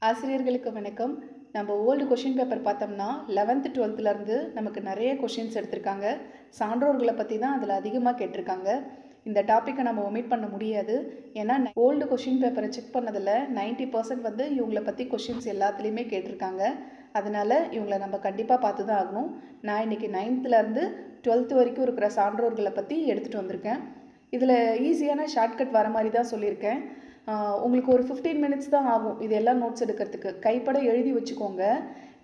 ஆசிரியர்களுக்கு வணக்கம். நம்ம ஓல்டு கொஷின் பேப்பர் பார்த்தோம்னா 11th 12th நமக்கு நிறைய கொஷின்ஸ் எடுத்திருக்காங்க. சான்றோர்களை பற்றி தான் அதில் அதிகமாக கேட்டிருக்காங்க. இந்த டாப்பிக்கை நம்ம ஒமிட் பண்ண முடியாது. ஏன்னா ஓல்டு கொஷின் பேப்பரை செக் பண்ணதில் 90% இவங்களை பற்றி கொஷின்ஸ் எல்லாத்துலேயுமே கேட்டிருக்காங்க. அதனால் இவங்களை நம்ம கண்டிப்பாக பார்த்து தான் ஆகணும். நான் இன்றைக்கி 9th 12th வரைக்கும் இருக்கிற சான்றோர்களை பற்றி எடுத்துகிட்டு வந்திருக்கேன். இதில் ஈஸியான ஷார்ட்கட் வர மாதிரி தான் சொல்லியிருக்கேன். உங்களுக்கு ஒரு 15 minutes தான் ஆகும் இதெல்லாம் நோட்ஸ் எடுக்கிறதுக்கு. கைப்பட எழுதி வச்சுக்கோங்க.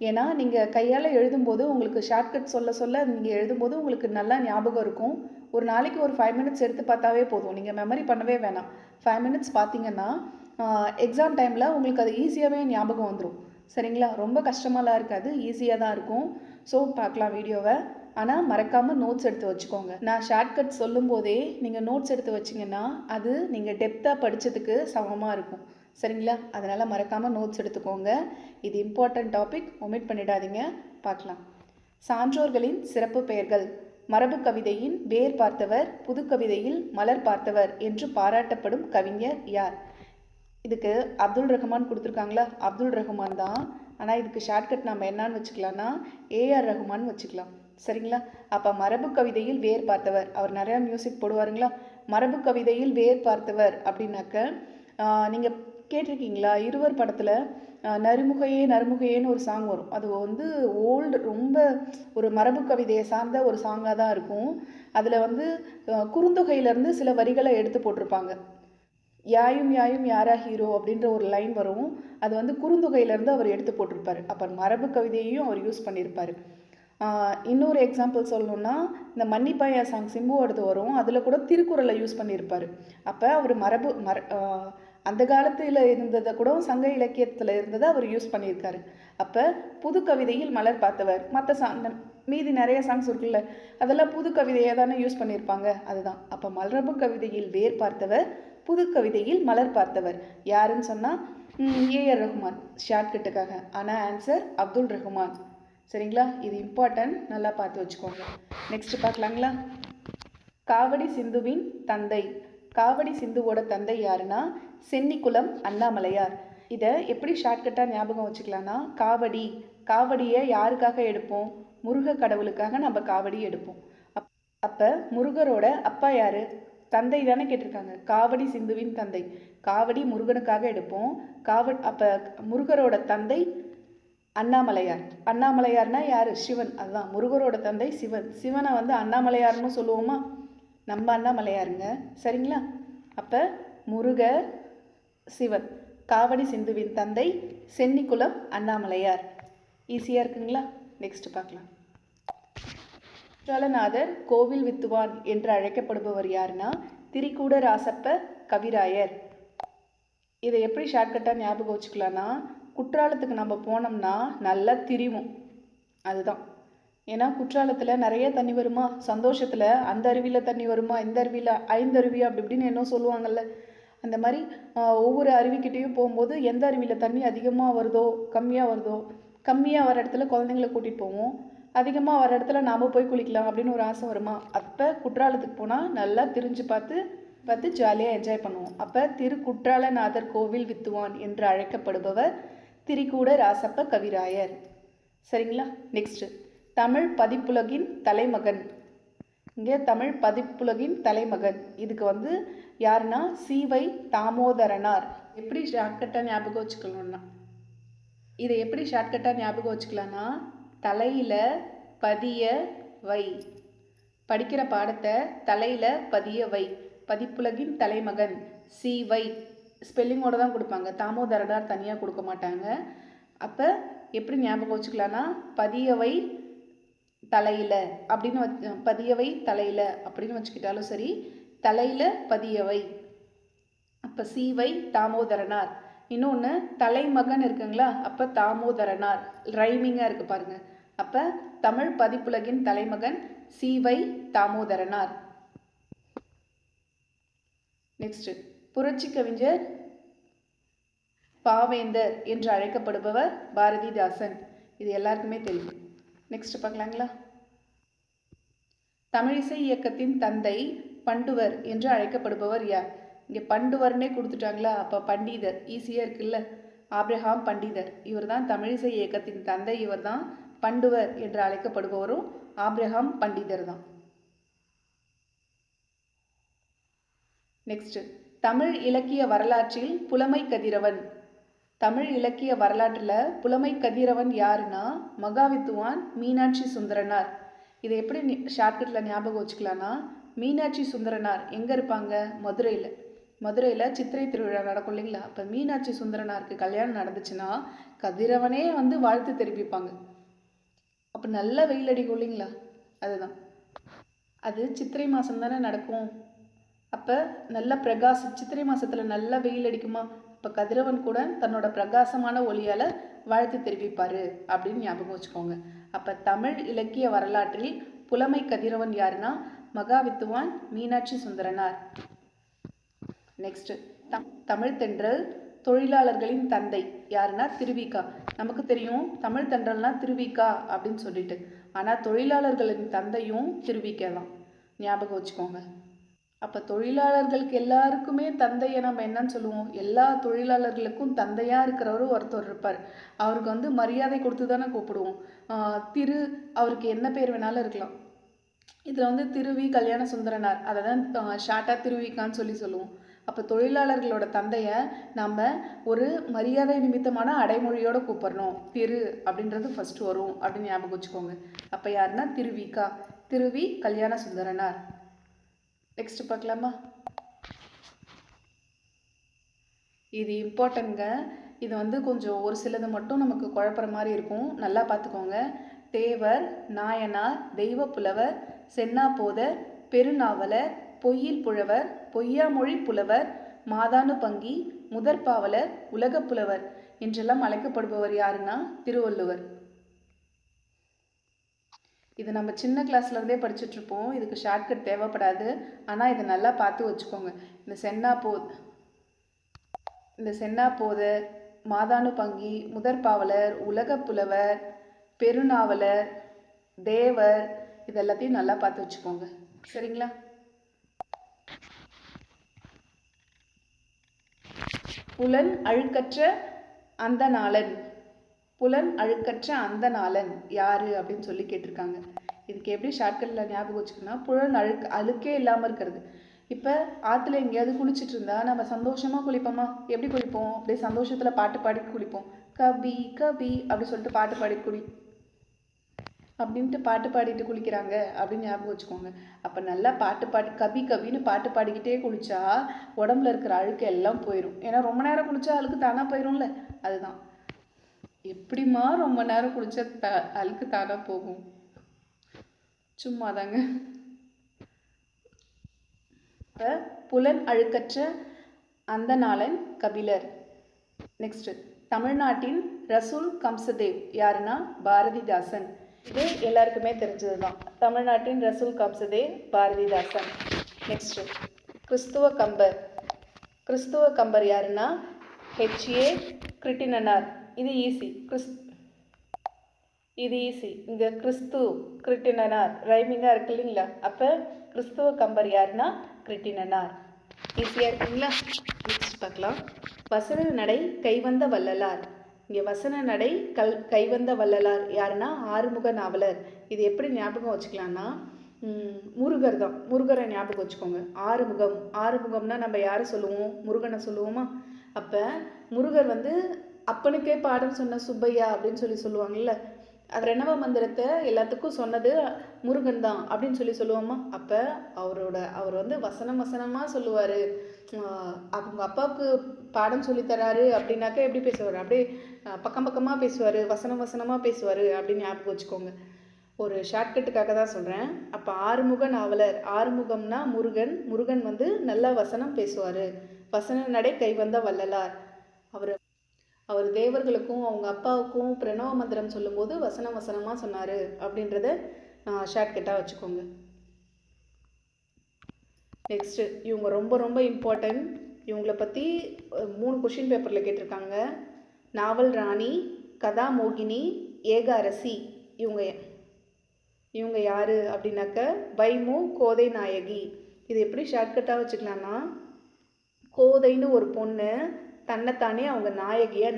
ஏன்னா நீங்கள் கையால் எழுதும்போது உங்களுக்கு ஷார்ட்கட் சொல்ல நீங்கள் எழுதும்போது உங்களுக்கு நல்லா ஞாபகம் இருக்கும். ஒரு நாளைக்கு ஒரு 5 minutes எடுத்து பார்த்தாவே போதும். நீங்கள் மெமரி பண்ணவே வேணாம். 5 minutes பார்த்தீங்கன்னா எக்ஸாம் டைமில் உங்களுக்கு அது ஈஸியாகவே ஞாபகம் வந்துடும். சரிங்களா? ரொம்ப கஷ்டமாலாம் இருக்காது, ஈஸியாக தான் இருக்கும். ஸோ பார்க்கலாம் வீடியோவை. ஆனால் மறக்காமல் நோட்ஸ் எடுத்து வச்சுக்கோங்க. நான் ஷார்ட்கட் சொல்லும் போதே நீங்கள் நோட்ஸ் எடுத்து வச்சிங்கன்னா அது நீங்கள் டெப்த்தாக படித்ததுக்கு சமமாக இருக்கும். சரிங்களா? அதனால் மறக்காமல் நோட்ஸ் எடுத்துக்கோங்க. இது இம்பார்ட்டன்ட் டாபிக், ஒமிட் பண்ணிடாதீங்க. பார்க்கலாம். சான்றோர்களின் சிறப்பு பெயர்கள். மரபு கவிதையின் வேர் பார்த்தவர், புது கவிதையில் மலர் பார்த்தவர் என்று பாராட்டப்படும் கவிஞர் யார்? இதுக்கு அப்துல் ரஹ்மான் கொடுத்துருக்காங்களா? அப்துல் ரஹ்மான் தான். ஆனால் இதுக்கு ஷார்ட்கட் நம்ம என்னன்னு வச்சுக்கலாம்னா ஏஆர் ரஹ்மான் வச்சுக்கலாம். சரிங்களா? அப்போ மரபு கவிதையில் வேர் பார்த்தவர், அவர் நிறையா மியூசிக் போடுவாருங்களா? மரபு கவிதையில் வேர் பார்த்தவர் அப்படின்னாக்க நீங்கள் கேட்டிருக்கீங்களா? இருவர் படத்தில் நறுமுகையே நறுமுகையேன்னு ஒரு சாங் வரும். அது ஓல்டு, ரொம்ப ஒரு மரபு கவிதையை சார்ந்த ஒரு சாங்காக தான் இருக்கும். அதில் குறுந்தொகையிலேருந்து சில வரிகளை எடுத்து போட்டிருப்பாங்க. யாயும் யாயும் யாரா ஹீரோ அப்படின்ற ஒரு லைன் வரும். அது குறுந்தொகையிலேருந்து அவர் எடுத்து போட்டிருப்பார். அப்போ மரபு கவிதையையும் அவர் யூஸ் பண்ணியிருப்பார். இன்னொரு எக்ஸாம்பிள் சொல்லணுன்னா இந்த மன்னிப்பாயா சாங் சிம்புவோடது வரும். அதில் கூட திருக்குறளை யூஸ் பண்ணியிருப்பார். அப்போ அவர் அந்த காலத்தில் இருந்ததை கூட சங்க இலக்கியத்தில் இருந்ததை அவர் யூஸ் பண்ணியிருக்காரு. அப்போ புது கவிதையில் மலர் பார்த்தவர், மற்ற மீதி நிறைய சாங்ஸ் இருக்குல்ல, அதெல்லாம் புது கவிதையாக தானே யூஸ் பண்ணியிருப்பாங்க. அதுதான். அப்போ மரபு கவிதையில் வேர் பார்த்தவர், புது கவிதையில் மலர் பார்த்தவர் யாருன்னு சொன்னால் ஏஆர் ரஹ்மான் ஷார்ட்கட்டுக்காக. ஆனால் ஆன்சர் அப்துல் ரஹ்மான். சரிங்களா? இது இம்பார்ட்டன்ட், நல்லா பார்த்து வச்சுக்கோங்க. நெக்ஸ்ட் பார்க்கலாங்களா? காவடி சிந்துவின் தந்தை. காவடி சிந்துவோட தந்தை யாருன்னா சென்னிக்குளம் அண்ணாமலையார். இதை எப்படி ஷார்ட்கட்டாக ஞாபகம் வச்சுக்கலான்னா காவடியை யாருக்காக எடுப்போம்? முருக கடவுளுக்காக நம்ம காவடி எடுப்போம். அப்போ முருகரோட அப்பா யாரு? தந்தை தானே கேட்டிருக்காங்க. காவடி சிந்துவின் தந்தை, காவடி முருகனுக்காக எடுப்போம். அப்போ முருகரோட தந்தை அண்ணாமலையார். அண்ணாமலையார்னா யார்? சிவன். அதுதான், முருகரோட தந்தை சிவன். சிவனை அண்ணாமலையார்னு சொல்லுவோமா? நம்ம அண்ணாமலையாருங்க. சரிங்களா? அப்போ முருக சிவன், காவடி சிந்துவின் தந்தை சென்னிக்குளம் அண்ணாமலையார். ஈஸியாக இருக்குங்களா? நெக்ஸ்ட் பார்க்கலாம். குற்றாலநாதர் கோவில் வித்துவான் என்று அழைக்கப்படுபவர் யாருன்னா திரிகூட ராசப்ப கவிராயர். இதை எப்படி ஷார்ட்கட்டாக ஞாபகம் வச்சுக்கலான்னா குற்றாலத்துக்கு நம்ம போனோம்னா நல்லா திரிவோம். அதுதான். ஏன்னா குற்றாலத்தில் நிறைய தண்ணி வருமா, சந்தோஷத்தில் அந்த அருவியில் தண்ணி வருமா, இந்த அருவியில் 5 அருவி அப்படி இப்படின்னு என்ன சொல்லுவாங்கல்ல, அந்த மாதிரி ஒவ்வொரு அருவிக்கிட்டேயும் போகும்போது எந்த அருவியில் தண்ணி அதிகமாக வருதோ கம்மியாக வருதோ, கம்மியாக வர இடத்துல குழந்தைங்கள கூட்டிகிட்டு போவோம், அதிகமாக வர இடத்துல நாம் போய் குளிக்கலாம் அப்படின்னு ஒரு ஆசை வருமா. அப்போ குற்றாலத்துக்கு போனால் நல்லா திரிஞ்சு பார்த்து ஜாலியாக என்ஜாய் பண்ணுவோம். அப்போ திருக்குற்றாலநாதர் கோவில் வித்துவான் என்று அழைக்கப்படுபவர் திரிகூட ராசப்ப கவிராயர். சரிங்களா? நெக்ஸ்ட், தமிழ் பதிப்புலகின் தலைமகன். இங்கே தமிழ் பதிப்புலகின் தலைமகன், இதுக்கு யாருன்னா சி.வை. தாமோதரனார். எப்படி ஷார்ட்கட்டாக ஞாபகம் வச்சுக்கலாம்னா இதை எப்படி ஷார்ட்கட்டாக ஞாபகம் வச்சுக்கலாம்னா தலையில் பதிய வை. படிக்கிற பாடத்தை தலையில் பதிய வை. பதிப்புலகின் தலைமகன் சி.வை. ஸ்பெல்லிங்கோடு தான் கொடுப்பாங்க, தாமோதரனார் தனியாக கொடுக்க மாட்டாங்க. அப்போ எப்படி ஞாபகம் வச்சுக்கலான்னா பதியவை தலையில் அப்படின்னு பதியவை தலையில் அப்படின்னு வச்சுக்கிட்டாலும் சரி, தலையில் பதியவை. அப்போ சி.வை. தாமோதரனார். இன்னொன்று தலைமகன் இருக்குங்களா, அப்போ தாமோதரனார். ரைமிங்காக இருக்குது பாருங்கள். அப்போ தமிழ் பதிப்புலகின் தலைமகன் சி.வை. தாமோதரனார். நெக்ஸ்ட், புரட்சி கவிஞர் பாவேந்தர் என்று அழைக்கப்படுபவர் பாரதிதாசன். இது எல்லாருக்குமே தெரியும். நெக்ஸ்ட் பார்க்கலாங்களா? தமிழிசை இயக்கத்தின் தந்தை பண்டுவர் என்று அழைக்கப்படுபவர் யார்? இங்கே பண்டுவர்னே கொடுத்துட்டாங்களா, அப்போ பண்டிதர். ஈஸியாக இருக்குல்ல. ஆப்ரஹாம் பண்டிதர். இவர் தான் தமிழிசை இயக்கத்தின் தந்தை. இவர் தான் பண்டுவர் என்று அழைக்கப்படுபவரும் ஆப்ரஹாம் பண்டிதர் தான். நெக்ஸ்ட், தமிழ் இலக்கிய வரலாற்றில் புலமை கதிரவன். தமிழ் இலக்கிய வரலாற்றில் புலமை கதிரவன் யாருன்னா மகாவித்துவான் மீனாட்சி சுந்தரனார். இதை எப்படி ஷார்ட்கட்டில் ஞாபகம் வச்சுக்கலான்னா, மீனாட்சி சுந்தரனார் எங்கே இருப்பாங்க? மதுரையில் சித்திரை திருவிழா நடக்கும் இல்லைங்களா? அப்போ மீனாட்சி சுந்தரனாருக்கு கல்யாணம் நடந்துச்சுன்னா கதிரவனே வந்து வாழ்த்து தெரிவிப்பாங்க. அப்போ நல்ல வெயில் அடிக்கும் இல்லைங்களா? அதுதான், அது சித்திரை மாதம் தானே நடக்கும். அப்போ நல்ல சித்திரை மாதத்தில் நல்ல வெயில் அடிக்குமா? இப்போ கதிரவன் கூட தன்னோட பிரகாசமான ஒளியால் வாழ்த்து தெரிவிப்பார் அப்படின்னு ஞாபகம் வச்சுக்கோங்க. அப்போ தமிழ் இலக்கிய வரலாற்றில் புலமை கதிரவன் யாருன்னா மகாவித்துவான் மீனாட்சி சுந்தரனார். நெக்ஸ்ட், தமிழ் தென்றல் தொழிலாளர்களின் தந்தை யாருன்னா திருவிக்கா. நமக்கு தெரியும் தமிழ் தென்றல்னா திருவிக்கா அப்படின்னு சொல்லிட்டு, ஆனால் தொழிலாளர்களின் தந்தையும் திருவிக்கா தான், ஞாபகம் வச்சுக்கோங்க. அப்போ தொழிலாளர்களுக்கு எல்லாருக்குமே தந்தையை நம்ம என்னன்னு சொல்லுவோம்? எல்லா தொழிலாளர்களுக்கும் தந்தையாக இருக்கிறவரும் ஒருத்தர் இருப்பார். அவருக்கு வந்து மரியாதை கொடுத்து தானே கூப்பிடுவோம். அவருக்கு என்ன பேர் வேணாலும் இருக்கலாம். இதில் வந்து திருவி கல்யாண சுந்தரனார், அதை தான் ஷார்ட்டாக திருவிக்கான்னு சொல்லுவோம். அப்போ தொழிலாளர்களோட தந்தையை நம்ம ஒரு மரியாதை நிமித்தமான அடைமொழியோடு கூப்பிடணும். அப்படின்றது ஃபஸ்ட்டு வரும் அப்படின்னு ஞாபகம் வச்சுக்கோங்க. அப்போ யாருன்னா திருவிக்கா, திருவி கல்யாண சுந்தரனார். நெக்ஸ்ட் பார்க்கலாமா? இது இம்பார்ட்டன்ட்ங்க. இது வந்து கொஞ்சம் ஒரு சிலது மட்டும் நமக்கு குழப்புற மாதிரி இருக்கும், நல்லா பார்த்துக்கோங்க. தேவர், நாயனார், தெய்வப்புலவர், சென்னாபோதர், பெருநாவலர், பொய்யில் புலவர், பொய்யாமொழி புலவர், மாதானு பங்கி, முதற்பாவலர், உலகப் புலவர் என்றெல்லாம் அழைக்கப்படுபவர் யாருன்னா திருவள்ளுவர். இது நம்ம சின்ன கிளாஸ்லேருந்தே படிச்சுட்ருப்போம். இதுக்கு ஷார்ட்கட் தேவைப்படாது, ஆனால் இதை நல்லா பார்த்து வச்சுக்கோங்க. இந்த சென்னாபோதர், மாதானு பங்கி, முதற்பாவலர், உலகப் புலவர், பெருநாவலர், தேவர், இதெல்லாத்தையும் நல்லா பார்த்து வச்சுக்கோங்க. சரிங்களா? புலன் அழுக்கற்ற அந்த நாளன். புலன் அழுக்கற்ற அந்த நாளன் யாரு அப்படின்னு சொல்லி கேட்டிருக்காங்க. இதுக்கு எப்படி ஷார்ட்கட்டில் ஞாபகம் வச்சுக்கோன்னா, புலன் அழுக்கே இல்லாமல் இருக்கிறது. இப்போ ஆற்றுல எங்கேயாவது குளிச்சுட்டு இருந்தா நம்ம சந்தோஷமாக குளிப்போமா? எப்படி குளிப்போம்? அப்படியே சந்தோஷத்தில் பாட்டு பாடி குளிப்போம். கபி கபி அப்படி சொல்லிட்டு பாட்டு பாடி அப்படின்ட்டு பாட்டு பாடிட்டு குளிக்கிறாங்க அப்படின்னு ஞாபகம் வச்சுக்கோங்க. அப்போ நல்லா கபி கபின்னு பாட்டு பாடிக்கிட்டே குளிச்சா உடம்புல இருக்கிற அழுக்கு எல்லாம் போயிடும். ஏன்னா ரொம்ப நேரம் குளிச்சா அழுக்கு தானாக போயிடும்ல, அதுதான். எப்படிமா ரொம்ப நேரம் குளிச்சா அழுக்கு தானாக போகும்? சும்மா தாங்க. இப்போ புலன் அழுக்கற்ற அந்த நாளன் கபிலர். நெக்ஸ்ட், தமிழ்நாட்டின் ரசூல் கம்சதேவ் யாருன்னா பாரதிதாசன். இது எல்லாருக்குமே தெரிஞ்சது தான். தமிழ்நாட்டின் ரசூல் கம்சதேவ் பாரதிதாசன். நெக்ஸ்ட், கிறிஸ்துவ கம்பர் யாருன்னா ஹெச்ஏ கிருட்டிணனார். இது ஈஸி. இங்கே கிறிஸ்து கிருட்டிணனார் ரைமிங்காக இருக்கு இல்லைங்களா? அப்போ கிறிஸ்துவ கம்பர் யாருன்னா கிருட்டிணனார். ஈஸியாக இருக்குங்களா? நெக்ஸ்ட் பார்க்கலாம். வசன நடை கைவந்த வள்ளலார். இங்கே வசன நடை கைவந்த வள்ளலார் யாருன்னா ஆறுமுக நாவலர். இது எப்படி ஞாபகம் வச்சுக்கலான்னா, முருகர் தான். முருகரை ஞாபகம் வச்சுக்கோங்க. ஆறுமுகம்னா நம்ம யாரை சொல்லுவோம்? முருகனை சொல்லுவோமா? அப்போ முருகர் வந்து அப்பனுக்கே பாடம் சொன்ன சுப்பையா அப்படின்னு சொல்லுவாங்கல்ல. அது ரெணவ மந்திரத்தை எல்லாத்துக்கும் சொன்னது முருகன் தான் அப்படின்னு சொல்லுவோமா? அப்போ அவர் வந்து வசனமாக சொல்லுவார். அவங்க அப்பாவுக்கு பாடம் சொல்லித்தராரு அப்படின்னாக்கா எப்படி பேசுவார்? அப்படியே பக்கமாக பேசுவார், வசனமாக பேசுவார் அப்படின்னு ஞாபகம் வச்சுக்கோங்க. ஒரு ஷார்ட்கட்டுக்காக தான் சொல்கிறேன். அப்போ ஆறுமுக நாவலர், ஆறுமுகம்னா முருகன் வந்து நல்லா வசனம் பேசுவார். வசன நடை கைவந்த வள்ளலார். அவர் தேவர்களுக்கும் அவங்க அப்பாவுக்கும் பிரணவ மந்திரம் சொல்லும்போது வசனமாக சொன்னார் அப்படின்றத ஷார்ட்கட்டாக வச்சுக்கோங்க. நெக்ஸ்ட்டு, இவங்க ரொம்ப ரொம்ப இம்பார்ட்டன்ட். இவங்களை பற்றி 3 கொஷின் பேப்பரில் கேட்டிருக்காங்க. நாவல் ராணி, கதா மோகினி, ஏக அரசி. இவங்க யார் அப்படின்னாக்க வைமு கோதை நாயகி. இது எப்படி ஷார்ட்கட்டாக வச்சுக்கலான்னா, கோதைன்னு ஒரு பொண்ணு தன்னைத்தானே அவங்க நாயகியாக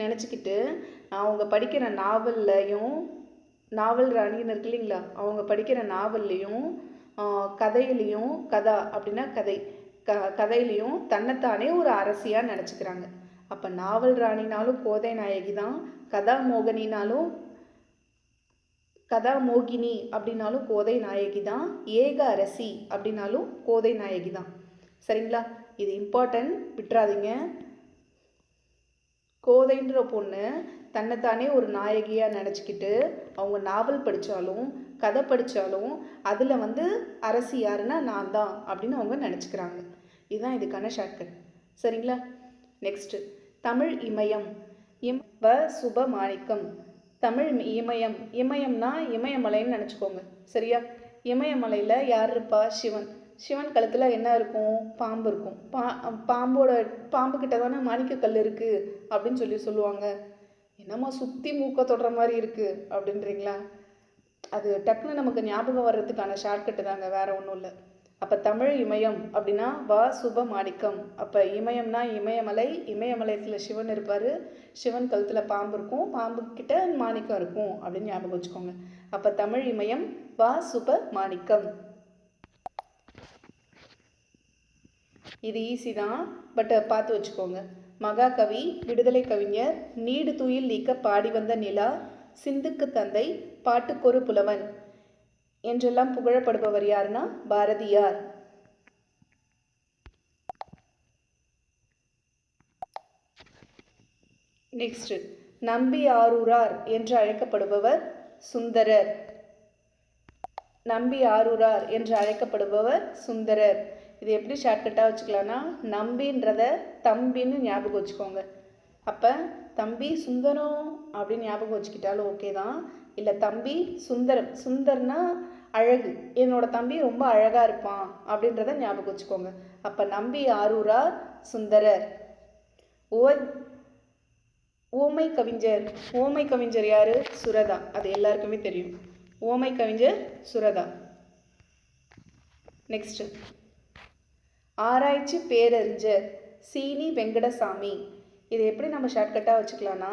நினச்சிக்கிட்டு அவங்க படிக்கிற நாவல்லையும், நாவல் ராணின்னு இருக்கு இல்லைங்களா, அவங்க படிக்கிற நாவல்லையும் கதையிலையும், அப்படின்னா கதையிலையும் தன்னைத்தானே ஒரு அரசியாக நினச்சிக்கிறாங்க. அப்போ நாவல் ராணினாலும் கோதை நாயகி தான், கதாமோகினி அப்படின்னாலும் கோதை நாயகி தான், ஏக அரசி அப்படின்னாலும் கோதை நாயகி தான். சரிங்களா? இது இம்பார்ட்டன்ட், விட்டுறாதீங்க. கோதைன்ற பொண்ணு தன்னைத்தானே ஒரு நாயகியாக நினச்சிக்கிட்டு அவங்க நாவல் படித்தாலும் கதை படித்தாலும் அதில் அரசி யாருன்னா நான் தான் அப்படின்னு அவங்க நினச்சிக்கிறாங்க. இதுதான் இதுக்கான ஷார்ட்கட். சரிங்களா? நெக்ஸ்ட்டு தமிழ் இமயம். சுபமாணிக்கம். தமிழ் இமயம். இமயம்னா இமயமலைன்னு நினச்சிக்கோங்க. சரியா? இமயமலையில் யார் இருப்பா? சிவன். சிவன் கழுத்தில் என்ன இருக்கும்? பாம்பு இருக்கும். பாம்புக்கிட்ட தானே மாணிக்கக்கல் இருக்குது அப்படின்னு சொல்லுவாங்க. என்னம்மா சுற்றி மூக்க தொடுற மாதிரி இருக்குது அப்படின்றீங்களா? அது டக்குன்னு நமக்கு ஞாபகம் வர்றதுக்கான ஷார்ட்கட்டு தாங்க, வேறு ஒன்றும் இல்லை. அப்போ தமிழ் இமயம் அப்படின்னா சுபமாணிக்கம். அப்போ இமயம்னா இமயமலை. இமயமலையத்தில் சிவன் இருப்பார். சிவன் கழுத்தில் பாம்பு இருக்கும். பாம்புக்கிட்ட மாணிக்கம் இருக்கும் அப்படின்னு ஞாபகம் வச்சுக்கோங்க. அப்போ தமிழ் இமயம் சுபமாணிக்கம். இது ஈஸி தான், பட் பார்த்து வச்சுக்கோங்க. மகாகவி, விடுதலை கவிஞர், நீடு துயில் நீக்க பாடி வந்த நிலா, சிந்துக்கு தந்தை, பாட்டுக்கொரு புலவன் என்றெல்லாம் புகழப்படுபவர் யாருன்னா பாரதியார். நெக்ஸ்ட், நம்பி ஆரூரார் என்று அழைக்கப்படுபவர் சுந்தரர். நம்பி ஆரூரார் என்று அழைக்கப்படுபவர் சுந்தரர். இது எப்படி ஷார்ட்கட்டாக வச்சுக்கலான்னா, நம்பின்றத தம்பின்னு ஞாபகம் வச்சுக்கோங்க. அப்போ தம்பி சுந்தரம் அப்படின்னு ஞாபகம் வச்சுக்கிட்டாலும் ஓகே தான். இல்லை தம்பி சுந்தரம். சுந்தர்னா அழகு, என்னோட தம்பி ரொம்ப அழகாக இருப்பான் அப்படின்றத ஞாபகம் வச்சுக்கோங்க. அப்போ நம்பி ஆரூரார் சுந்தரர். ஓமை கவிஞர். ஓமை கவிஞர் யார்? சுரதா. அது எல்லாருக்குமே தெரியும். ஓமை கவிஞர் சுரதா. நெக்ஸ்ட், ஆராய்ச்சி பேரறிஞர் சீனி வெங்கடசாமி. இதை எப்படி நம்ம ஷார்ட்கட்டாக வச்சுக்கலான்னா,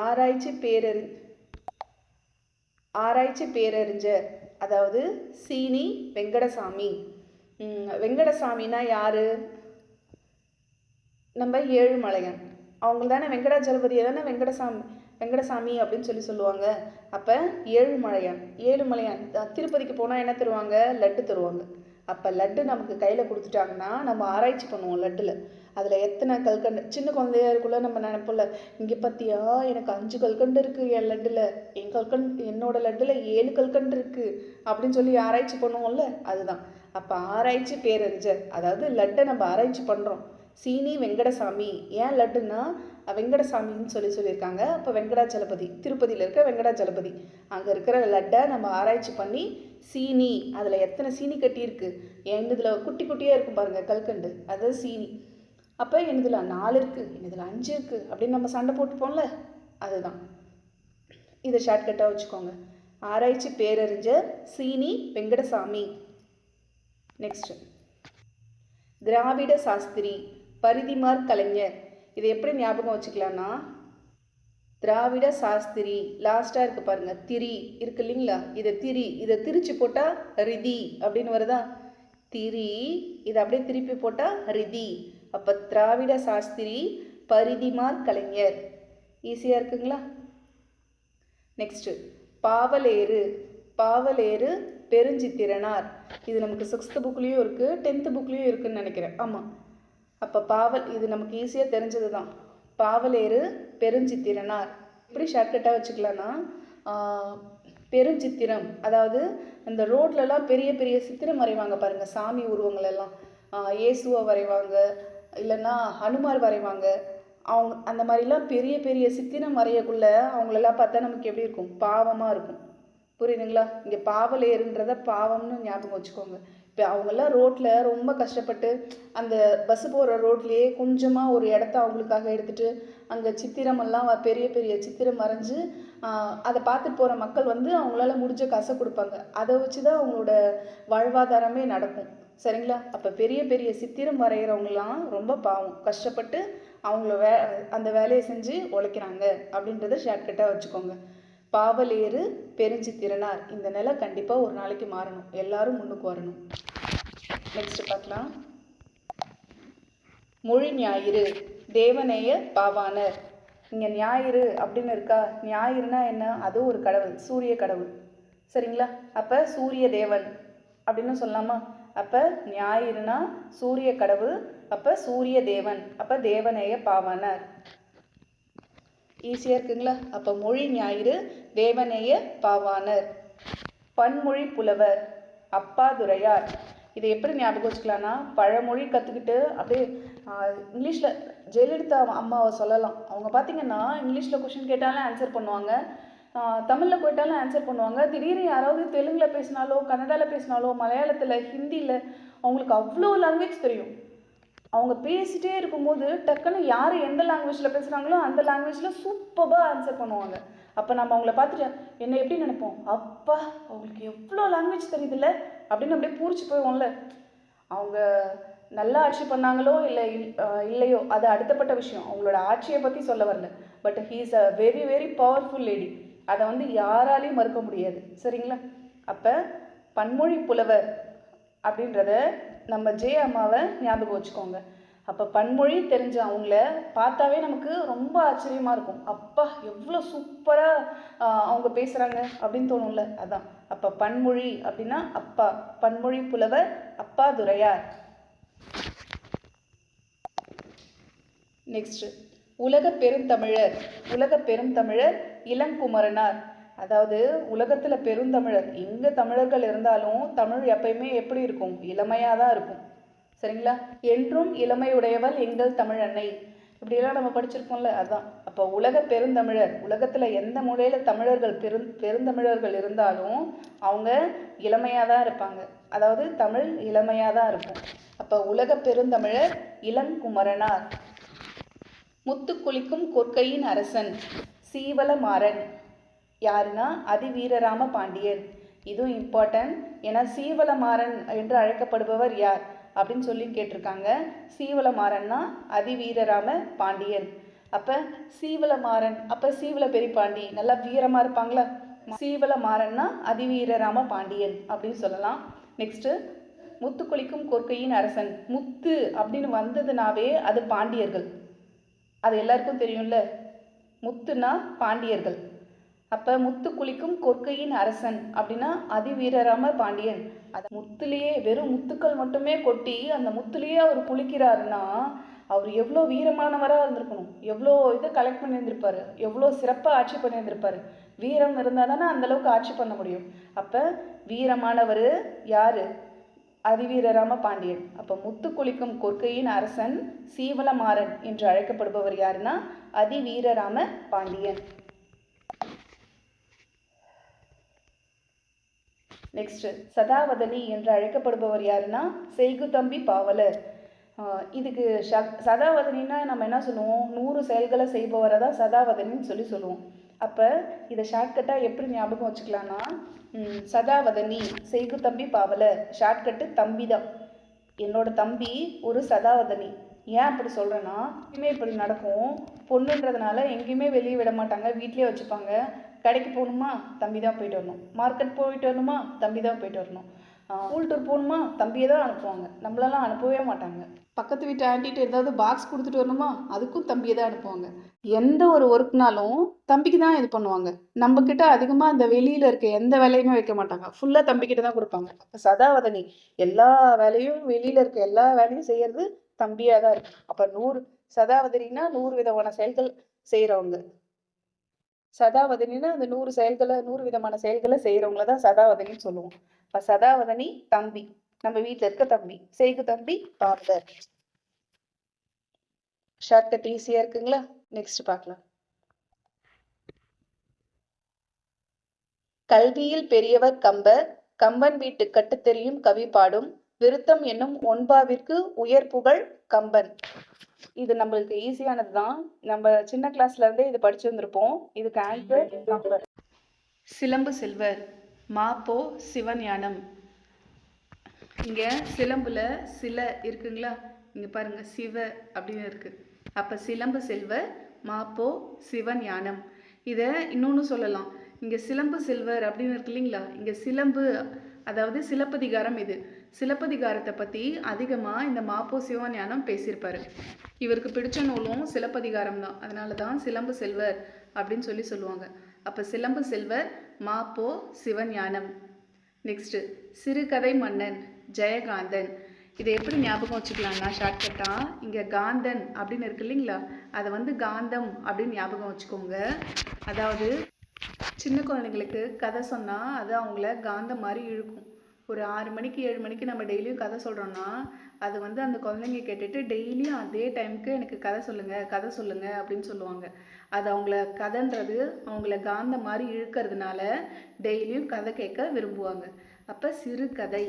ஆராய்ச்சி பேரறிஞர் அதாவது சீனி வெங்கடசாமி. வெங்கடசாமினா யார்? நம்ம ஏழுமலையான். அவங்க தானே வெங்கடாச்சலபதியை தானே வெங்கடசாமி அப்படின்னு சொல்லுவாங்க. அப்போ ஏழுமலையான் திருப்பதிக்கு போனால் என்ன தருவாங்க? லட்டு தருவாங்க. அப்போ லட்டு நமக்கு கையில் கொடுத்துட்டாங்கன்னா நம்ம ஆராய்ச்சி பண்ணுவோம் லட்டில். அதில் எத்தனை கல்கண்டு, சின்ன குழந்தையா இருக்குள்ள நம்ம நினைப்போம்ல, இங்கே பார்த்தியா எனக்கு 5 கல்கண்டு இருக்குது என் லட்டில், என்னோட லட்டில் 7 கல்கண்டு இருக்குது அப்படின்னு சொல்லி ஆராய்ச்சி பண்ணுவோம்ல, அதுதான். அப்போ ஆராய்ச்சி பேரறிஞர், அதாவது லட்டை நம்ம ஆராய்ச்சி பண்ணுறோம். சீனி வெங்கடசாமி. ஏன் லட்டுன்னா வெங்கடசாமின்னு சொல்லியிருக்காங்க. அப்போ வெங்கடாச்சலபதி, திருப்பதியில் இருக்க வெங்கடாச்சலபதி, அங்கே இருக்கிற லட்டை நம்ம ஆராய்ச்சி பண்ணி சீனி, அதில் எத்தனை சீனி கட்டியிருக்கு, என்னதில் குட்டி குட்டியாக இருக்கும் பாருங்கள் கல்கண்டு, அதாவது சீனி. அப்போ என்னதில் 4 இருக்குது, என்னதில் 5 இருக்குது அப்படின்னு நம்ம சண்டை போட்டுப்போம்ல, அதுதான். இதை ஷார்ட்கட்டாக வச்சுக்கோங்க. ஆராய்ச்சி பேரறிஞர் சீனி வெங்கடசாமி. நெக்ஸ்ட், திராவிட சாஸ்திரி பரிதிமார் கலைஞர். இதை எப்படி ஞாபகம் வச்சுக்கலான்னா, திராவிட சாஸ்திரி லாஸ்ட்டாக இருக்குது பாருங்கள், திரி இருக்கு இல்லைங்களா, இதை திரிச்சு போட்டால் ரிதி அப்படின்னு வருதா, திரி, இதை அப்படியே திருப்பி போட்டால் ரிதி. அப்போ திராவிட சாஸ்திரி பரிதிமார் கலைஞர். ஈஸியாக இருக்குங்களா? நெக்ஸ்ட்டு, பாவலேறு பெருஞ்சித்திரனார். இது நமக்கு 6th புக்லேயும் இருக்குது, 10th புக்லேயும் இருக்குதுன்னு நினைக்கிறேன். ஆமாம். அப்போ இது நமக்கு ஈஸியாக தெரிஞ்சது தான். பாவலேறு பெருஞ்சித்திரனார். எப்படி ஷார்ட்கட்டாக வச்சுக்கலான்னா, பெருஞ்சித்திரம் அதாவது இந்த ரோட்லலாம் பெரிய பெரிய சித்திரம் வரைவாங்க பாருங்கள், சாமி உருவங்கள் எல்லாம். இயேசுவை வரைவாங்க, இல்லைன்னா ஹனுமார் வரைவாங்க. அவங்க அந்த மாதிரிலாம் பெரிய பெரிய சித்திரம் வரையக்குள்ள அவங்களெல்லாம் பார்த்தா நமக்கு எப்படி இருக்கும்? பாவமாக இருக்கும். புரியுதுங்களா? இங்கே பாவலேறுன்றத பாவம்னு ஞாபகம் வச்சுக்கோங்க. இப்போ அவங்கெல்லாம் ரோட்டில் ரொம்ப கஷ்டப்பட்டு அந்த பஸ்ஸு போகிற ரோட்லேயே கொஞ்சமாக ஒரு இடத்த அவங்களுக்காக எடுத்துகிட்டு அங்கே சித்திரமெல்லாம் பெரிய பெரிய சித்திரம் வரைஞ்சி அதை பார்த்துட்டு போகிற மக்கள் அவங்களால முடிஞ்ச காசை கொடுப்பாங்க. அதை வச்சு தான் அவங்களோட வாழ்வாதாரமே நடக்கும். சரிங்களா? அப்போ பெரிய பெரிய சித்திரம் வரைகிறவங்களாம் ரொம்ப பாவம், கஷ்டப்பட்டு அவங்கள அந்த வேலையை செஞ்சு உழைக்கிறாங்க அப்படின்றத ஷார்ட்கட்டாக வச்சுக்கோங்க. பாவலேறு பெருஞ்சித்திரனார், இந்த நிலை கண்டிப்பாக ஒரு நாளைக்கு மாறணும், எல்லாரும் முன்னுக்கு வரணும். நெக்ஸ்ட் பார்க்கலாம். மொழி ஞாயிறு தேவநேய பாவாணர். இங்கே ஞாயிறு அப்படின்னு இருக்கா, ஞாயிறுனா என்ன? அது ஒரு கடவுள், சூரிய கடவுள். சரிங்களா? அப்போ சூரிய தேவன் அப்படின்னு சொல்லலாமா? அப்போ ஞாயிறுனா சூரிய கடவுள், அப்போ சூரிய தேவன், அப்போ தேவநேய பாவாணர். ஈஸியாக இருக்குங்களா? அப்போ மொழி ஞாயிறு தேவநேய பாவாணர். பன்மொழி புலவர் அப்பாதுரையார். இதை எப்படி ஞாபகம் வச்சுக்கலான்னா, பழமொழி கற்றுக்கிட்டு அப்படியே இங்கிலீஷில் ஜெயலலிதா அம்மாவை சொல்லலாம். அவங்க பார்த்திங்கன்னா இங்கிலீஷில் கொஷின் கேட்டாலும் ஆன்சர் பண்ணுவாங்க, தமிழில் போயிட்டாலும் ஆன்சர் பண்ணுவாங்க. திடீர்னு யாராவது தெலுங்கில் பேசினாலோ, கன்னடாவில் பேசினாலோ, மலையாளத்தில், ஹிந்தியில், அவங்களுக்கு அவ்வளோ லாங்குவேஜ் தெரியும். அவங்க பேசிகிட்டே இருக்கும்போது டக்குன்னு யார் எந்த லாங்குவேஜில் பேசுகிறாங்களோ அந்த லாங்குவேஜில் சூப்பராக ஆன்சர் பண்ணுவாங்க. அப்போ நம்ம அவங்கள பார்த்துட்டு என்ன எப்படி நினைப்போம், அப்பா அவங்களுக்கு எவ்வளோ லாங்குவேஜ் தெரியுதுல்ல அப்படின்னு அப்படியே பூரிச்சு போயிடுவோம்ல. அவங்க நல்லா ஆட்சி பண்ணாங்களோ இல்லையோ அது அடுத்தப்பட்ட விஷயம், அவங்களோட ஆட்சியை பற்றி சொல்ல வரல. But he is a very very powerful lady, அதை யாராலையும் மறுக்க முடியாது. சரிங்களா? அப்போ பன்மொழி புலவர் அப்படின்றத நம்ம அம்மாவை ஞாபகம் வச்சுக்கோங்க. அப்போ பன்மொழி தெரிஞ்ச அவங்கள பார்த்தாவே நமக்கு ரொம்ப ஆச்சரியமாக இருக்கும். அப்பா எவ்வளோ சூப்பராக அவங்க பேசுகிறாங்க அப்படின்னு தோணும்ல, அதான். அப்போ பன்மொழி அப்படின்னா அப்பா, பன்மொழி புலவர் அப்பாதுரையார். நெக்ஸ்ட் உலக பெருந்தமிழர். உலக பெருந்தமிழர் இளங்குமரனார். அதாவது உலகத்தில் பெருந்தமிழர், எங்கே தமிழர்கள் இருந்தாலும் தமிழ் எப்பயுமே எப்படி இருக்கும், இளமையாக தான் இருக்கும். சரிங்களா? என்றும் இளமையுடையவள் எங்கள் தமிழ் அன்னை, இப்படியெல்லாம் நம்ம படிச்சிருக்கோம்ல, அதுதான். அப்போ உலக பெருந்தமிழர், உலகத்தில் எந்த மூலையில் தமிழர்கள் பெருந்தமிழர்கள் இருந்தாலும் அவங்க இளமையாக தான் இருப்பாங்க, அதாவது தமிழ் இளமையாக தான் இருக்கும். அப்போ உலக பெருந்தமிழர் இளங்குமரனார். முத்துக்குளிக்கும் கொற்கையின் அரசன் சீவலமாறன். யாருன்னா அதிவீரராம பாண்டியன். இதுவும் இம்பார்ட்டன்ட், ஏன்னா சீவலமாறன் என்று அழைக்கப்படுபவர் யார் அப்படின்னு சொல்லி கேட்டிருக்காங்க. சீவலமாறன்னா அதிவீரராம பாண்டியன். அப்போ சீவலமாறன், அப்போ சீவல பெரியபாண்டி நல்லா வீரமாக இருப்பாங்களா? சீவலமாறன்னா அதிவீரராம பாண்டியன் அப்படின்னு சொல்லலாம். நெக்ஸ்ட்டு முத்துக்குளிக்கும் கொற்கையின் அரசன். முத்து அப்படின்னு வந்ததுனாவே அது பாண்டியர்கள், அது எல்லாருக்கும் தெரியும்ல. முத்துனா பாண்டியர்கள். அப்போ முத்து குளிக்கும் கொற்கையின் அரசன் அப்படின்னா அதிவீரராம பாண்டியன். அது முத்துலேயே வெறும் முத்துக்கள் மட்டுமே கொட்டி அந்த முத்துலேயே அவர் குளிக்கிறாருன்னா அவர் எவ்வளோ வீரமானவராக இருந்திருக்கணும், எவ்வளோ இதை கலெக்ட் பண்ணியிருந்திருப்பாரு, எவ்வளோ சிறப்பாக ஆட்சி பண்ணியிருந்திருப்பாரு. வீரம் இருந்தால் தானே அந்தளவுக்கு ஆட்சி பண்ண முடியும். அப்போ வீரமானவர் யார்? அதிவீரராம பாண்டியன். அப்போ முத்து குளிக்கும் கொற்கையின் அரசன் சீவலமாறன் என்று அழைக்கப்படுபவர் யாருன்னா அதிவீரராம பாண்டியன். நெக்ஸ்ட் சதாவதனி என்று அழைக்கப்படுபவர் யாருன்னா செய்குதம்பி பாவலர். இதுக்கு சதாவதனின்னா நம்ம என்ன சொல்லுவோம், 100 செயல்களை செய்பவரை தான் சதாவதனின்னு சொல்லுவோம். அப்போ இதை ஷார்ட்கட்டாக எப்படி ஞாபகம் வச்சுக்கலான்னா, சதாவதனி செய்குதம்பி பாவலர், ஷார்ட்கட்டு தம்பி தான். என்னோட தம்பி ஒரு சதாவதனி. ஏன் அப்படி சொல்கிறேன்னா, எங்கேயுமே இப்படி நடக்கும், பொண்ணுன்றதுனால எங்கேயுமே வெளியே விட மாட்டாங்க, வீட்லேயே வச்சுப்பாங்க. கடைக்கு போகணுமா தம்பி தான் போயிட்டு வரணும், மார்க்கெட் போயிட்டு வரணுமா தம்பி தான் போயிட்டு வரணும், ஸ்கூல் டூர் போகணுமா தம்பியை தான் அனுப்புவாங்க, நம்மளெல்லாம் அனுப்பவே மாட்டாங்க. பக்கத்து வீட்டு ஆண்டிகிட்ட ஏதாவது பாக்ஸ் கொடுத்துட்டு வரணுமா அதுக்கும் தம்பியை தான் அனுப்புவாங்க. எந்த ஒரு ஒர்க்னாலும் தம்பிக்கு தான் இது பண்ணுவாங்க. நம்மக்கிட்ட அதிகமாக இந்த வெளியில் இருக்க எந்த வேலையுமே வைக்க மாட்டாங்க, ஃபுல்லாக தம்பிக்கிட்ட தான் கொடுப்பாங்க. அப்போ சதாவதனி எல்லா வேலையும், வெளியில் இருக்க எல்லா வேலையும் செய்கிறது தம்பியாக தான் இருக்கு. அப்போ 100 சதாவதனினா 100 விதமான செயல்கள் செய்கிறவங்க. சதாவதனினா அந்த 100 விதமான செயல்களை செய்கிறவங்கள தான் சதாவதனின்னு சொல்லுவோம். இப்போ சதாவதனி தம்பி, நம்ம வீட்டில் இருக்க தம்பி. செய்கு தம்பி பாவலர். ஷார்ட்கட் ஈஸியாக இருக்குங்களா? நெக்ஸ்ட் பார்க்கலாம். கல்வியில் பெரியவர் கம்பர், கம்பன் வீட்டு கட்டு தெரியும் கவி பாடும், விருத்தம் என்னும் ஒன்பாவிற்கு உயர் புகழ் கம்பன். இது நம்மளுக்கு ஈஸியானது தான், நம்ம சின்ன கிளாஸ்ல இருந்தே இது படிச்சு வந்திருப்போம். இதுக்கு ஆன்சர் கம்பர். சிலம்பு செல்வர் மாப்போ சிவஞானம். இங்கே சிலம்பில் சில இருக்குங்களா, இங்கே பாருங்கள் சிவ அப்படின்னு இருக்குது. அப்போ சிலம்பு செல்வர், மாப்போ சிவன் ஞானம். இதை இன்னொன்று சொல்லலாம், இங்கே சிலம்பு செல்வர் அப்படின்னு இருக்கு இல்லைங்களா, இங்கே சிலம்பு அதாவது சிலப்பதிகாரம். இது சிலப்பதிகாரத்தை பற்றி அதிகமாக இந்த மாப்போ சிவன் ஞானம் பேசியிருப்பார். இவருக்கு பிடிச்ச நூலும் சிலப்பதிகாரம் தான், அதனால தான் சிலம்பு செல்வர் அப்படின்னு சொல்லுவாங்க. அப்போ சிலம்பு செல்வர், மாப்போ சிவஞானம். நெக்ஸ்ட்டு சிறுகதை மன்னன் ஜெயகாந்தன். இதை எப்படி ஞாபகம் வச்சுக்கலாம்னா, ஷார்ட்கட்டாக இங்கே காந்தன் அப்படின்னு இருக்கு இல்லைங்களா, அதை வந்து காந்தம் அப்படின்னு ஞாபகம் வச்சுக்கோங்க. அதாவது சின்ன குழந்தைங்களுக்கு கதை சொன்னால் அது அவங்கள காந்தம் மாதிரி இழுக்கும். ஒரு 6 மணிக்கு 7 மணிக்கு நம்ம டெய்லியும் கதை சொல்கிறோன்னா அது வந்து அந்த குழந்தைங்க கேட்டுட்டு டெய்லியும் அதே டைமுக்கு எனக்கு கதை சொல்லுங்கள் அப்படின்னு சொல்லுவாங்க. அது அவங்கள கதைன்றது அவங்கள காந்தம் மாதிரி இழுக்கிறதுனால டெய்லியும் கதை கேட்க விரும்புவாங்க. அப்போ சிறுகதை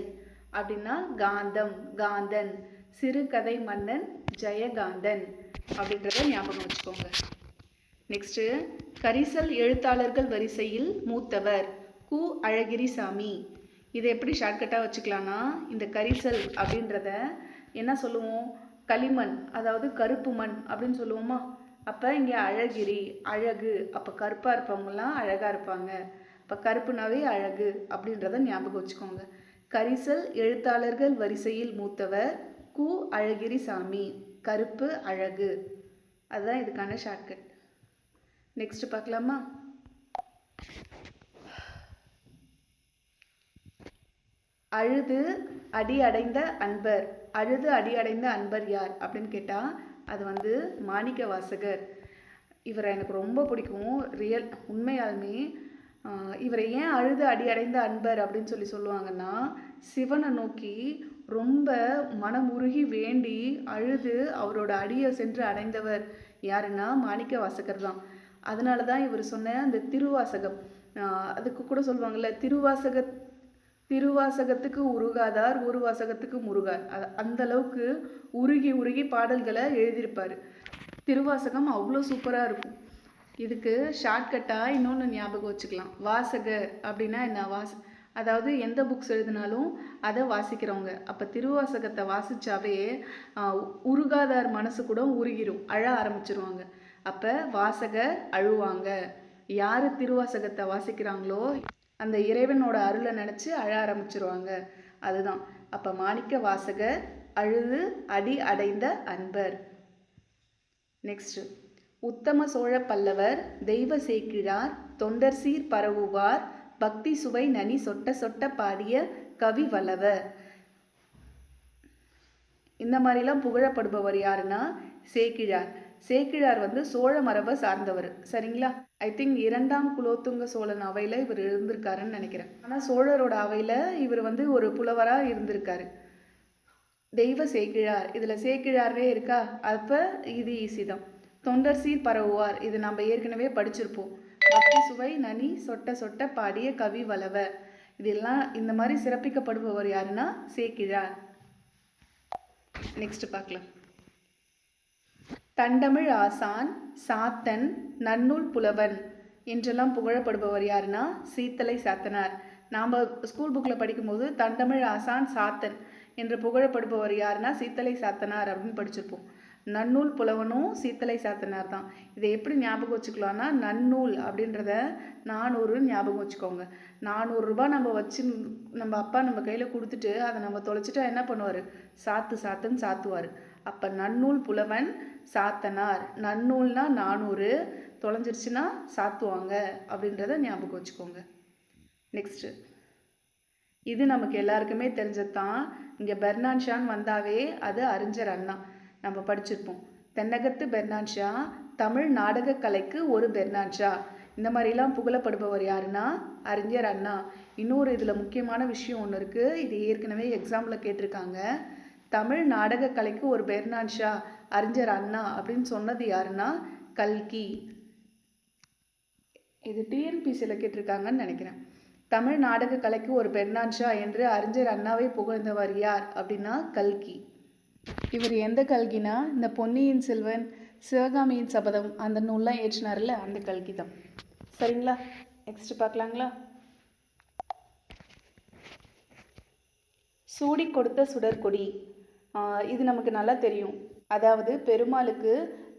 அப்படின்னா காந்தம், காந்தன். சிறுகதை மன்னன் ஜெயகாந்தன் அப்படின்றத ஞாபகம் வச்சுக்கோங்க. நெக்ஸ்ட்டு கரிசல் எழுத்தாளர்கள் வரிசையில் மூத்தவர் கு அழகிரிசாமி. இதை எப்படி ஷார்ட்கட்டாக வச்சுக்கலான்னா, இந்த கரிசல் அப்படின்றத என்ன சொல்லுவோம், களிமண், அதாவது கருப்பு மண் அப்படின்னு சொல்லுவோமா. அப்போ இங்கே அழகிரி, அழகு, அப்போ கருப்பாக இருப்பவங்கலாம் அழகாக இருப்பாங்க. அப்போ கருப்புனாவே அழகு அப்படின்றத ஞாபகம் வச்சுக்கோங்க. கரிசல் எழுத்தாளர்கள் வரிசையில் மூத்தவர் கு அழகிரிசாமி, கருப்பு அழகு. அதுதான் இதுக்கான ஷார்ட்கட். நெக்ஸ்ட் பார்க்கலாமா. அழுது அடி அடைந்த அன்பர். அழுது அடி அடைந்த அன்பர் யார் அப்படின்னு கேட்டால் அது வந்து மாணிக்க வாசகர். இவரை எனக்கு ரொம்ப பிடிக்கும், உண்மையாலுமே. இவரை ஏன் அழுது அடி அடைந்த அன்பர் அப்படின்னு சொல்லுவாங்கன்னா, சிவனை நோக்கி ரொம்ப மனமுருகி வேண்டி அழுது அவரோட அடியை சென்று அடைந்தவர் யாருன்னா மாணிக்க வாசகர் தான். அதனால தான் இவர் சொன்ன அந்த திருவாசகம், அதுக்கு கூட சொல்லுவாங்கள்ல, திருவாசகத்துக்கு உருகாதார் ஒரு வாசகத்துக்கு முருகார். அந்த அளவுக்கு உருகி பாடல்களை எழுதியிருப்பார். திருவாசகம் அவ்வளோ சூப்பராக இருக்கும். இதுக்கு ஷார்ட்கட்டாக இன்னொன்று ஞாபகம் வச்சுக்கலாம். வாசகர் அப்படின்னா என்ன, அதாவது எந்த புக்ஸ் எழுதினாலும் அதை வாசிக்கிறவங்க. அப்போ திருவாசகத்தை வாசித்தாவே உருகாதார் மனசு கூட உருகிரும், அழ ஆரம்பிச்சிருவாங்க. அப்போ வாசகர் அழுவாங்க. யார் திருவாசகத்தை வாசிக்கிறாங்களோ அந்த இறைவனோட அருளை நினச்சி அழ ஆரம்பிச்சிருவாங்க. அதுதான். அப்போ மாணிக்க வாசகர் அழுது அடி அடைந்த அன்பர். நெக்ஸ்ட் உத்தம சோழ பல்லவர் தெய்வ சேக்கிழார் தொண்டர் சீர் பரவுவார் பக்தி சுவை நனி சொட்ட சொட்ட பாடிய கவி வல்லவர். இந்த மாதிரிலாம் புகழப்படுபவர் யாருன்னா சேக்கிழார். சேக்கிழார் வந்து சோழ மரபை சார்ந்தவர், சரிங்களா. ஐ திங்க் 2ஆம் குலோத்துங்க சோழன் அவையில் இவர் இருந்திருக்காருன்னு நினைக்கிறேன். ஆனால் சோழரோட அவையில் இவர் வந்து ஒரு புலவராக இருந்திருக்காரு. தெய்வ சேக்கிழார், இதில் சேக்கிழாரே இருக்கா, அப்போ இது ஈஸி தான். தொண்டர் சீர் பரவுவார், இது நம்ம ஏற்கனவே படிச்சிருப்போம். பக்தி சுவை நனி சொட்ட சொட்ட பாடிய கவி வல்லவர். இதெல்லாம் இந்த மாதிரி சிறப்பிக்கப்படுபவர் யாருன்னா சேக்கிழார். நெக்ஸ்ட் பார்க்கலாம். தண்டமிழ் ஆசான், சாத்தன், நன்னூல் புலவன் என்றெல்லாம் புகழப்படுபவர் யாருன்னா சீத்தலை சாத்தனார். நாம் ஸ்கூல் புக்கில் படிக்கும்போது தண்டமிழ் ஆசான் சாத்தன் என்று புகழப்படுபவர் யாருன்னா சீத்தலை சாத்தனார் அப்படின்னு படிச்சிருப்போம். நன்னூல் புலவனும் சீத்தலை சாத்தனார் தான். இதை எப்படி ஞாபகம் வச்சுக்கலாம்னா, நன்னூல் அப்படின்றத 400 ஞாபகம் வச்சுக்கோங்க. 400 ரூபாய் நம்ம வச்சு நம்ம அப்பா நம்ம கையில் கொடுத்துட்டு அதை நம்ம தொலைச்சிட்டா என்ன பண்ணுவார், சாத்துன்னு சாத்துவார். அப்போ நன்னூல் புலவன் சாத்தனார். நன்னூல்னா 400, தொலைஞ்சிருச்சுன்னா சாத்துவாங்க அப்படின்றத ஞாபகம் வச்சுக்கோங்க. நெக்ஸ்ட்டு இது நமக்கு எல்லாருக்குமே தெரிஞ்சது தான். இங்கே பெர்னான் ஷான் வந்தாவே அது அறிஞர் அண்ணா, நம்ம படிச்சிருப்போம். தென்னகத்து பெர்னான் ஷா, தமிழ் நாடக கலைக்கு ஒரு பெர்னான் ஷா. இந்த மாதிரிலாம் புகழப்படுபவர் யாருன்னா அறிஞர் அண்ணா. இன்னொரு இதில் முக்கியமான விஷயம் ஒன்று இருக்குது, இது ஏற்கனவே எக்ஸாம்பிள் கேட்டிருக்காங்க. தமிழ் நாடக கலைக்கு ஒரு பெர்னான் ஷா, அறிஞர் அண்ணா அப்படின்னு சொன்னது யாருன்னா கல்கி. இது டிஎன்பிசியில் கேட்டிருக்காங்கன்னு நினைக்கிறேன். தமிழ் நாடக கலைக்கு ஒரு பெர்னான் ஷா என்று அறிஞர் அண்ணாவை புகழ்ந்தவர் யார் அப்படின்னா கல்கி. இவர் எந்த கல்கினா இந்த பொன்னியின் செல்வன், சிவகாமியின் சபதம் அந்த நூல்லாம் ஏற்றினார்ல அந்த கல்கி தான், சரிங்களா. நெக்ஸ்ட் பார்க்கலாங்களா. சூடி கொடுத்த சுடர்கொடி. இது நமக்கு நல்லா தெரியும். அதாவது பெருமாளுக்கு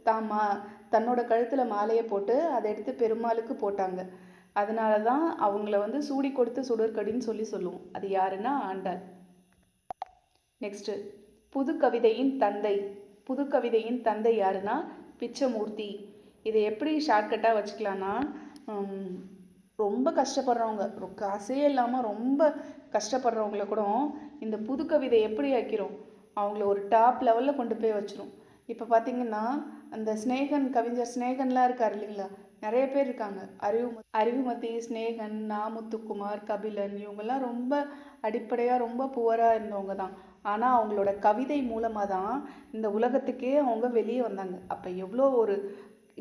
தாமா தன்னோட கழுத்தில் மாலையை போட்டு அதை எடுத்து பெருமாளுக்கு போட்டாங்க. அதனால தான் அவங்கள வந்து சூடி கொடுத்த சுடர்கொடின்னு சொல்லுவோம். அது யாருன்னா ஆண்டாள். நெக்ஸ்ட்டு, புதுக்கவிதையின் தந்தை. புதுக்கவிதையின் தந்தை யாருன்னா பிச்சமூர்த்தி. இதை எப்படி ஷார்ட்கட்டாக வச்சுக்கலான்னா, ரொம்ப கஷ்டப்படுறவங்க, காசே இல்லாமல் ரொம்ப கஷ்டப்படுறவங்கள கூட இந்த புதுக்கவிதை எப்படி ஆக்கிறோம், அவங்கள ஒரு டாப் லெவலில் கொண்டு போய் வச்சிரும். இப்போ பார்த்திங்கன்னா அந்த ஸ்னேகன், கவிஞர் ஸ்னேகன்லாம் இருக்கார் இல்லைங்களா, நிறைய பேர் இருக்காங்க. அறிவுமதி, ஸ்னேகன், நாமுத்துக்குமார், கபிலன், இவங்கெல்லாம் ரொம்ப அடிப்படையாக ரொம்ப புவராக இருந்தவங்க தான். ஆனால் அவங்களோட கவிதை மூலமாக தான் இந்த உலகத்துக்கே அவங்க வெளியே வந்தாங்க. அப்போ எவ்வளோ ஒரு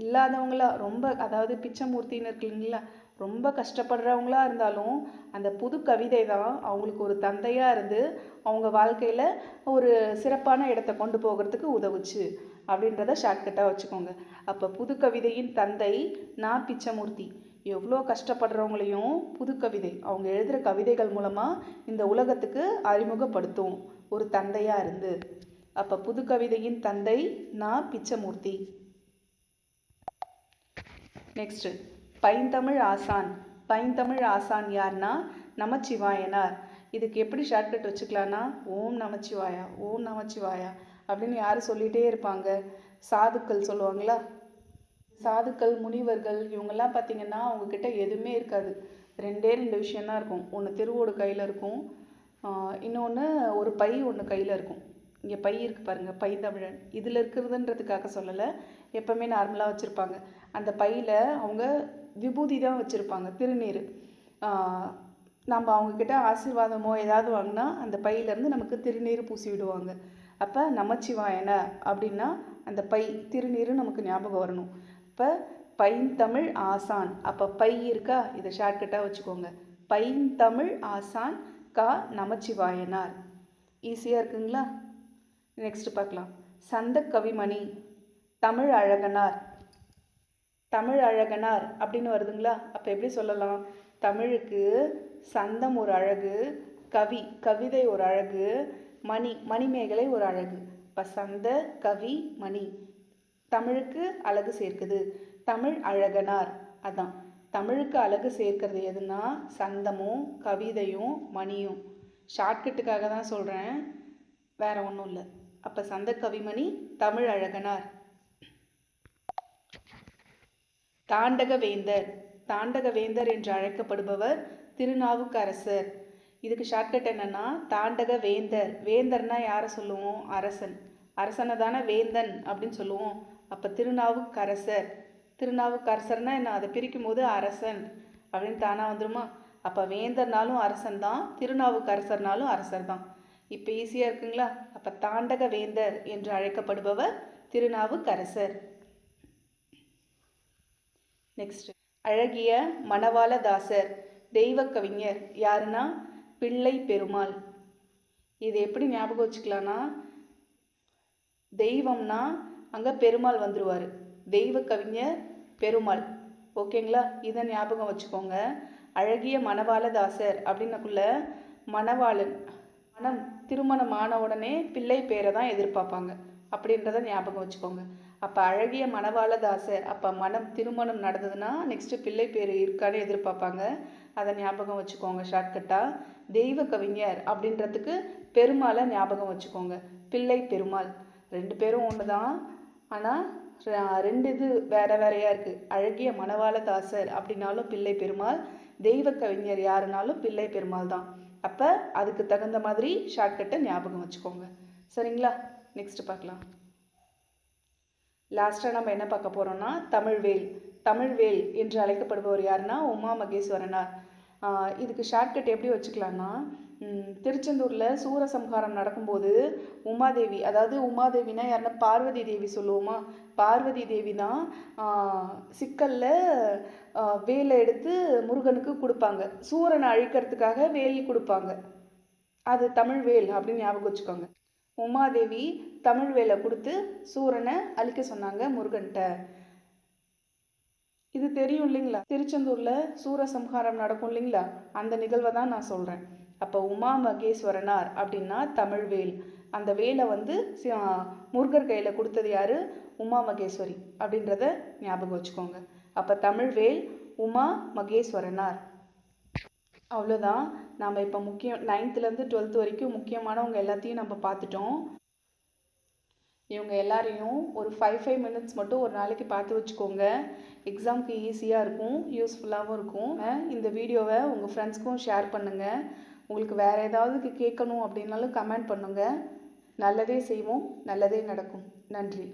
இல்லாதவங்களா, ரொம்ப அதாவது பிச்சமூர்த்தின்னு இருக்குங்களா, ரொம்ப கஷ்டப்படுறவங்களா இருந்தாலும் அந்த புது கவிதை தான் அவங்களுக்கு ஒரு தந்தையாக இருந்து அவங்க வாழ்க்கையில் ஒரு சிறப்பான இடத்தை கொண்டு போகிறதுக்கு உதவுச்சு அப்படின்றத ஷார்ட்கட்டாக வச்சுக்கோங்க. அப்போ புது கவிதையின் தந்தை நான் பிச்சமூர்த்தி. எவ்வளோ கஷ்டப்படுறவங்களையும் புது கவிதை அவங்க எழுதுகிற கவிதைகள் மூலமாக இந்த உலகத்துக்கு அறிமுகப்படுத்தும் ஒரு தந்தையாக இருந்து. அப்போ புது கவிதையின் தந்தை நான் பிச்சமூர்த்தி. நெக்ஸ்ட்டு, பைந்தமிழ் ஆசான். பைந்தமிழ் ஆசான் யார்னா நமச்சிவாயனார். இதுக்கு எப்படி ஷார்ட்கட் வச்சுக்கலான்னா, ஓம் நமச்சிவாயா, ஓம் நமச்சிவாயா அப்படின்னு யார் சொல்லிகிட்டே இருப்பாங்க? சாதுக்கள் சொல்லுவாங்களா. சாதுக்கள், முனிவர்கள் இவங்கெல்லாம் பார்த்திங்கன்னா அவங்கக்கிட்ட எதுவுமே இருக்காது. ரெண்டு விஷயந்தான் இருக்கும். ஒன்று திருவோடு கையில் இருக்கும், இன்னொன்று ஒரு பை ஒன்று கையில் இருக்கும். இங்கே பை இருக்குது பாருங்கள், பைந்தமிழன். இதில் இருக்கிறதுன்றதுக்காக சொல்லலை, எப்போவுமே நார்மலாக வச்சுருப்பாங்க. அந்த பையில் அவங்க விபூதி தான் வச்சுருப்பாங்க, திருநீர். நம்ம அவங்கக்கிட்ட ஆசீர்வாதமோ ஏதாவது வாங்கினா அந்த பையிலேருந்து நமக்கு திருநீர் பூசி விடுவாங்க. அப்போ நமச்சிவாயன அப்படின்னா அந்த பை திருநீர் நமக்கு ஞாபகம் வரணும். இப்போ பைந்தமிழ் ஆசான், அப்போ பை இருக்கா, இதை ஷார்ட்கட்டாக வச்சுக்கோங்க. பைந்தமிழ் ஆசான் கா நமச்சிவாயனார். ஈஸியாக இருக்குங்களா? நெக்ஸ்ட் பார்க்கலாம். சந்த கவிமணி தமிழ் அழகனார். தமிழ் அழகனார் அப்படின்னு வருதுங்களா. அப்போ எப்படி சொல்லலாம்? தமிழுக்கு சந்தம் ஒரு அழகு, கவிதை ஒரு அழகு, மணிமேகலை ஒரு அழகு. இப்போ சந்த கவி மணி தமிழுக்கு அழகு சேர்க்குது. தமிழ் அழகனார், அதான் தமிழுக்கு அழகு சேர்க்கிறது எதுனா சந்தமும் கவிதையும் மணியும். ஷார்ட்கட்டுக்காக தான் சொல்கிறேன், வேற ஒன்றும் இல்லை. அப்போ சந்த கவிமணி தமிழ் அழகனார். தாண்டகவேந்தர். தாண்டகவேந்தர் என்று அழைக்கப்படுபவர் திருநாவுக்கரசர். இதுக்கு ஷார்ட்கட் என்னன்னா தாண்டகவேந்தர். வேந்தர்னா யாரை சொல்லுவோம்? அரசன். அரசனை தானே வேந்தன் அப்படின்னு சொல்லுவோம். அப்போ திருநாவுக்கரசர். திருநாவுக்கரசர்னா என்ன? அதை பிரிக்கும் போது அரசன் அப்படின்னு தானா வந்துருமா? அப்போ வேந்தர்னாலும் அரசன் தான், திருநாவுக்கரசர்னாலும் அரசர் தான். இப்போ ஈஸியாக இருக்குங்களா? அப்போ தாண்டகவேந்தர் என்று அழைக்கப்படுபவர் திருநாவுக்கரசர். நெக்ஸ்ட், அழகிய மணவாளதாசர் தெய்வ கவிஞர் யாருன்னா பிள்ளை பெருமாள். இது எப்படி ஞாபகம் வச்சுக்கலான்னா, தெய்வம்னா அங்கே பெருமாள் வந்துருவார். தெய்வ கவிஞர் பெருமாள். ஓகேங்களா? இதை ஞாபகம் வச்சுக்கோங்க. அழகிய மணவாளதாசர் அப்படின்னக்குள்ள மணவாளன் திருமணம் ஆன உடனே பிள்ளை பேரை தான் எதிர்பார்ப்பாங்க அப்படின்றத ஞாபகம் வச்சுக்கோங்க. அப்போ அழகிய மணவாளதாசர், அப்போ திருமணம் நடந்ததுன்னா நெக்ஸ்ட்டு பிள்ளை பேர் இருக்கான்னு எதிர்பார்ப்பாங்க. அதை ஞாபகம் வச்சுக்கோங்க ஷார்ட்கட்டாக. தெய்வ கவிஞர் அப்படின்றதுக்கு பெருமாளை ஞாபகம் வச்சுக்கோங்க. பிள்ளை பெருமாள் ரெண்டு பேரும் ஒன்று தான், ஆனால் ரெண்டு இது வேற வேறையாக இருக்குது. அழகிய மணவாளதாசர் அப்படின்னாலும் பிள்ளை பெருமாள், தெய்வ கவிஞர் யாருனாலும் பிள்ளை பெருமாள் தான். அப்போ அதுக்கு தகுந்த மாதிரி ஷார்ட்கட்டை ஞாபகம் வச்சுக்கோங்க. சரிங்களா? நெக்ஸ்ட் பார்க்கலாம். லாஸ்ட்டாக நம்ம என்ன பார்க்க போகிறோம்னா தமிழ்வேல். தமிழ்வேல் என்று அழைக்கப்படுபவர் யாருன்னா உமா மகேஸ்வரனார். இதுக்கு ஷார்ட்கட் எப்படி வச்சுக்கலான்னா, திருச்செந்தூரில் சூரசம்ஹாரம் நடக்கும்போது உமாதேவி, அதாவது உமாதேவினா யாருன்னா பார்வதி தேவி சொல்லுவோமா, பார்வதி தேவி தான் சிக்கலில் வேலை எடுத்து முருகனுக்கு கொடுப்பாங்க. சூரனை அழிக்கிறதுக்காக வேல் கொடுப்பாங்க. அது தமிழ்வேல் அப்படின்னு ஞாபகம் வச்சுக்கோங்க. உமாதேவி தமிழ்வேலை கொடுத்து சூரனை அழிக்க சொன்னாங்க முருகன்கிட்ட. இது தெரியும் இல்லைங்களா? திருச்செந்தூரில் சூரசம்ஹாரம் நடக்கும் இல்லைங்களா? அந்த நிகழ்வை தான் நான் சொல்கிறேன். அப்போ உமா மகேஸ்வரனார் அப்படின்னா தமிழ்வேல். அந்த வேலை வந்து முருகர் கையில் கொடுத்தது யார்? உமா மகேஸ்வரி அப்படின்றத ஞாபகம் வச்சுக்கோங்க. அப்போ தமிழ்வேல் உமா மகேஸ்வரனார். அவ்வளோதான். நாம் இப்போ 9th-லேருந்து 12th வரைக்கும் முக்கியமானவங்க எல்லாத்தையும் நம்ம பார்த்துட்டோம். இவங்க எல்லாரையும் ஒரு 5 மினிட்ஸ் மட்டும் ஒரு நாளைக்கு பார்த்து வச்சுக்கோங்க. எக்ஸாமுக்கு ஈஸியாக இருக்கும், யூஸ்ஃபுல்லாகவும் இருக்கும். இந்த வீடியோவை உங்கள் ஃப்ரெண்ட்ஸ்க்கும் ஷேர் பண்ணுங்கள். உங்களுக்கு வேறு ஏதாவது கேட்கணும் அப்படின்னாலும் கமெண்ட் பண்ணுங்கள். நல்லதே செய்வோம், நல்லதே நடக்கும். நன்றி.